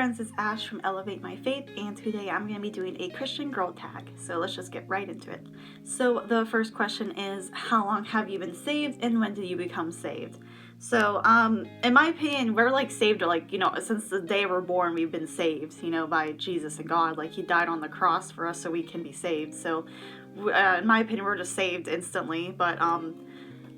friends, it's Ash from Elevate My Faith, and today I'm going to be doing a Christian girl tag, so let's just get right into it. So the first question is, how long have you been saved, and when did you become saved? So, in my opinion, we're like saved, like, since the day we're born, we've been saved, by Jesus and God. Like, He died on the cross for us so we can be saved. So, in my opinion, we're just saved instantly, but,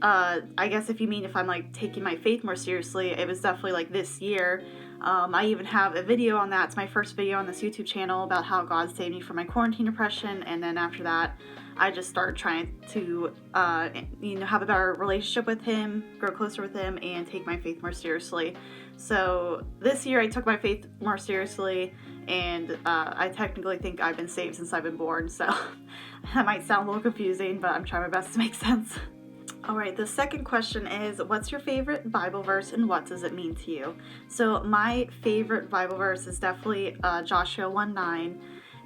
I guess if you mean if I'm like taking my faith more seriously, it was definitely like this year. I even have a video on that. It's my first video on this YouTube channel about how God saved me from my quarantine depression. And then after that, I just started trying to, have a better relationship with Him, grow closer with Him, and take my faith more seriously. So this year I took my faith more seriously, and I technically think I've been saved since I've been born. So that might sound a little confusing, but I'm trying my best to make sense. Alright, the second question is, what's your favorite Bible verse and what does it mean to you? So my favorite Bible verse is definitely Joshua 1:9,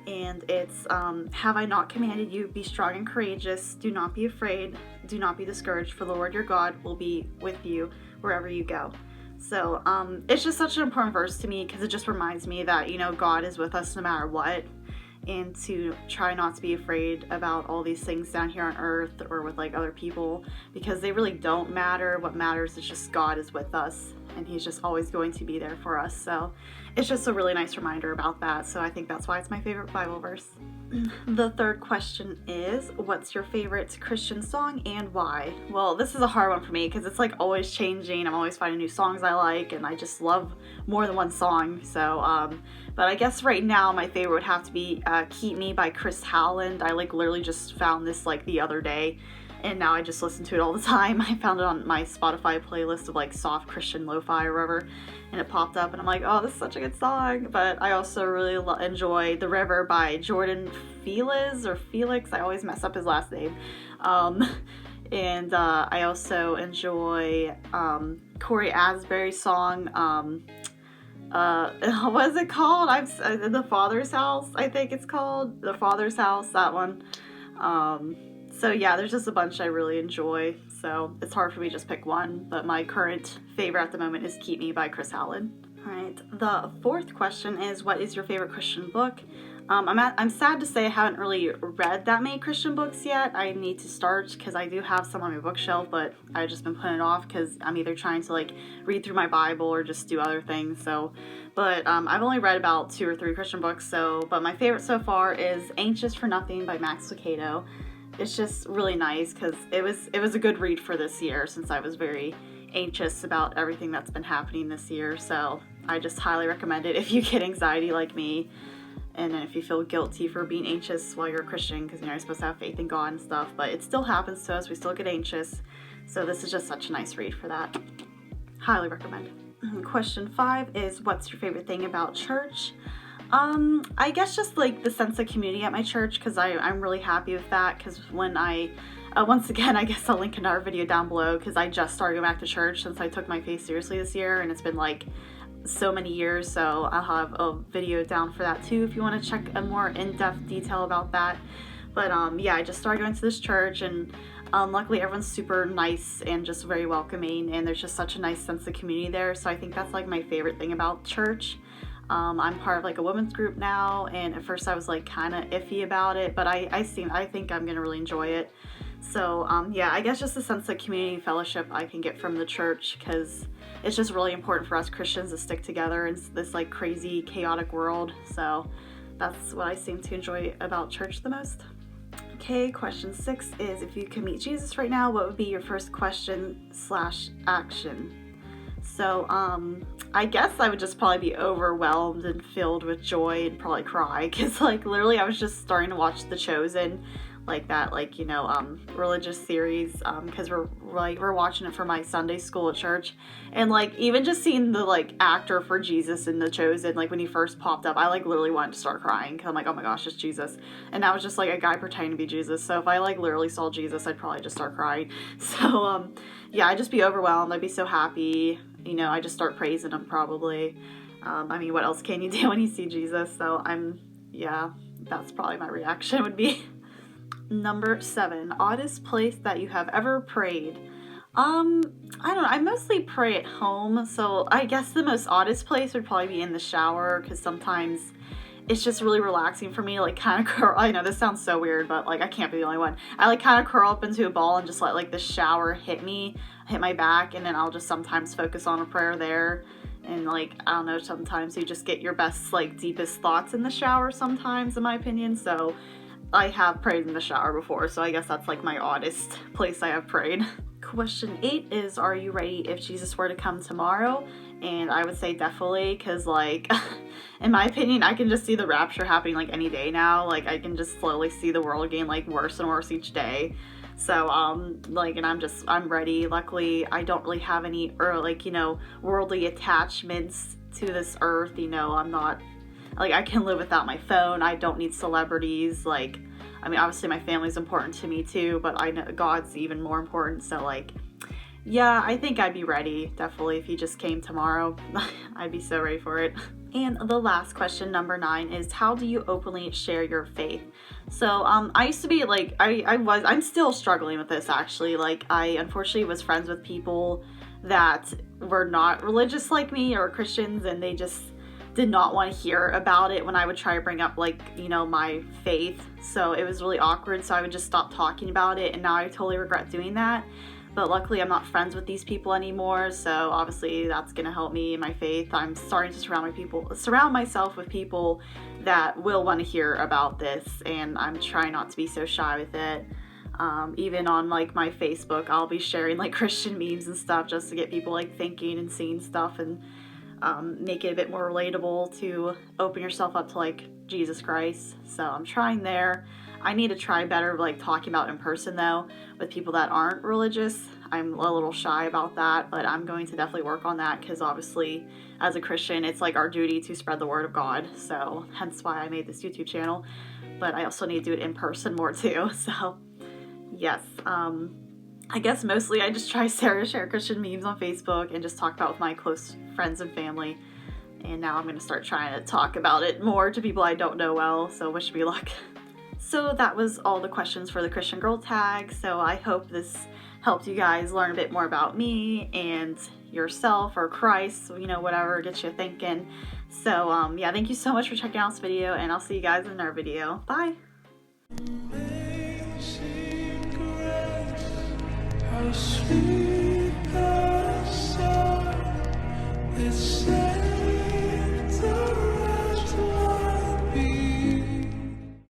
and it's, have I not commanded you, be strong and courageous, do not be afraid, do not be discouraged, for the Lord your God will be with you wherever you go. So it's just such an important verse to me because it just reminds me that, God is with us no matter what. And to try not to be afraid about all these things down here on earth or with like other people, because they really don't matter. What matters is just God is with us, and He's just always going to be there for us. So it's just a really nice reminder about that. So I think that's why it's my favorite Bible verse. The third question is, what's your favorite Christian song and why? Well, this is a hard one for me because it's like always changing. I'm always finding new songs I like, and I just love more than one song. So, but I guess right now my favorite would have to be Keep Me by Chris Howland. I like literally just found this like the other day, and now I just listen to it all the time. I found it on my Spotify playlist of like soft Christian lo-fi or whatever, and it popped up and I'm like, oh, this is such a good song. But I also really enjoy The River by Jordan Felix. I always mess up his last name. And I also enjoy Corey Asbury's song, what is it called? The Father's House, I think it's called. The Father's House, that one. So yeah, there's just a bunch I really enjoy. So it's hard for me to just pick one, but my current favorite at the moment is Keep Me by Chris Howland. Alright, the fourth question is, what is your favorite Christian book? I'm sad to say I haven't really read that many Christian books yet. I need to start because I do have some on my bookshelf, but I've just been putting it off because I'm either trying to like read through my Bible or just do other things. So, but I've only read about 2 or 3 Christian books. But my favorite so far is Anxious for Nothing by Max Lucado. It's just really nice because it was a good read for this year since I was very anxious about everything that's been happening this year. So I just highly recommend it if you get anxiety like me. And then if you feel guilty for being anxious while you're a Christian, because you're supposed to have faith in God and stuff, but it still happens to us. We still get anxious. So this is just such a nice read for that. Highly recommend. Question 5 is, what's your favorite thing about church? I guess just like the sense of community at my church, because I'm really happy with that. Because when once again, I guess I'll link another video down below, because I just started going back to church since I took my faith seriously this year, and it's been like so many years, so I'll have a video down for that too if you want to check a more in-depth detail about that. But yeah, I just started going to this church, and luckily everyone's super nice and just very welcoming, and there's just such a nice sense of community there. So I think that's like my favorite thing about church. I'm part of like a women's group now, and at first I was like kind of iffy about it, but I think I'm gonna really enjoy it. So yeah, I guess just a sense of community and fellowship I can get from the church, because it's just really important for us Christians to stick together in this like crazy chaotic world. So that's what I seem to enjoy about church the most. Okay, question 6 is, if you could meet Jesus right now, what would be your first question/action? So I guess I would just probably be overwhelmed and filled with joy and probably cry, because like literally I was just starting to watch The Chosen, like that, like, religious series, because we're watching it for my Sunday school at church, and like even just seeing the like actor for Jesus in The Chosen, like when he first popped up, I like literally wanted to start crying, because I'm like, oh my gosh, it's Jesus. And that was just like a guy pretending to be Jesus. So if I like literally saw Jesus, I'd probably just start crying. So yeah, I'd just be overwhelmed. I'd be so happy. I just start praising him probably. I mean, what else can you do when you see Jesus? So that's probably my reaction would be. Number 7, oddest place that you have ever prayed. I don't know. I mostly pray at home, so I guess the most oddest place would probably be in the shower, because sometimes it's just really relaxing for me to like kind of curl. I know this sounds so weird, but like I can't be the only one. I like kind of curl up into a ball and just let like the shower hit my back, and then I'll just sometimes focus on a prayer there. And like, I don't know, sometimes you just get your best, like, deepest thoughts in the shower sometimes, in my opinion. So I have prayed in the shower before, so I guess that's like my oddest place I have prayed. Question 8 is, are you ready if Jesus were to come tomorrow? And I would say definitely, because like, in my opinion, I can just see the rapture happening like any day now. Like, I can just slowly see the world getting like worse and worse each day. So, like, and I'm ready. Luckily, I don't really have any, or like, worldly attachments to this earth. I'm not, like, I can live without my phone. I don't need celebrities. Like, I mean, obviously my family's important to me too, but I know God's even more important. So, like, yeah, I think I'd be ready, definitely, if he just came tomorrow. I'd be so ready for it. And the last question, number 9, is how do you openly share your faith? So, I used to be like, I'm still struggling with this actually. Like, I unfortunately was friends with people that were not religious like me or Christians, and they just did not want to hear about it when I would try to bring up like, my faith. So it was really awkward. So I would just stop talking about it. And now I totally regret doing that. But luckily I'm not friends with these people anymore. So obviously that's going to help me in my faith. I'm starting to surround myself with people that will want to hear about this. And I'm trying not to be so shy with it. Even on like my Facebook, I'll be sharing like Christian memes and stuff just to get people like thinking and seeing stuff, and make it a bit more relatable to open yourself up to like Jesus Christ. So I'm trying there. I need to try better like talking about in person though with people that aren't religious. I'm a little shy about that, but I'm going to definitely work on that, because obviously as a Christian it's like our duty to spread the word of God. So hence why I made this YouTube channel, but I also need to do it in person more too. So yes, I guess mostly I just try to share Christian memes on Facebook and just talk about with my close friends and family. And now I'm going to start trying to talk about it more to people I don't know well, so wish me luck. So that was all the questions for the Christian Girl Tag. So I hope this helped you guys learn a bit more about me and yourself or Christ, whatever gets you thinking. So yeah, thank you so much for checking out this video, and I'll see you guys in another video. Bye! How sweet